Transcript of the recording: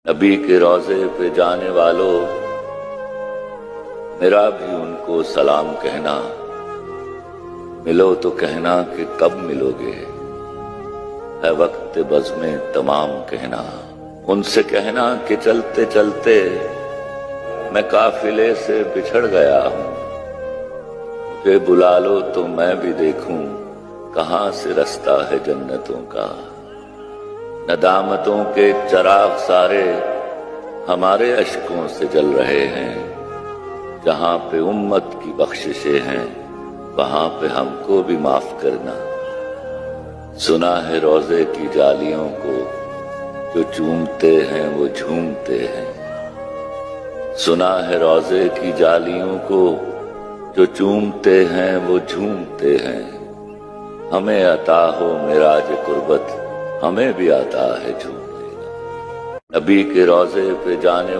नबी के रोजे पे जाने वालों, मेरा भी उनको सलाम कहना। मिलो तो कहना कि कब मिलोगे, है वक्त बज़्म तमाम कहना। उनसे कहना कि चलते चलते मैं काफिले से बिछड़ गया हूं, मुझे बुला लो तो मैं भी देखूं कहां से रास्ता है जन्नतों का। नदामतों के चराग सारे हमारे अश्कों से जल रहे हैं, जहां पे उम्मत की बख्शिशें हैं वहां पे हमको भी माफ करना। सुना है रोजे की जालियों को जो चूमते हैं वो झूमते हैं। सुना है रोजे की जालियों को जो चूमते हैं वो झूमते हैं। हमें अता हो मिराज कुर्बत, हमें भी आता है झूम लेना। नबी के रोजे पे जाने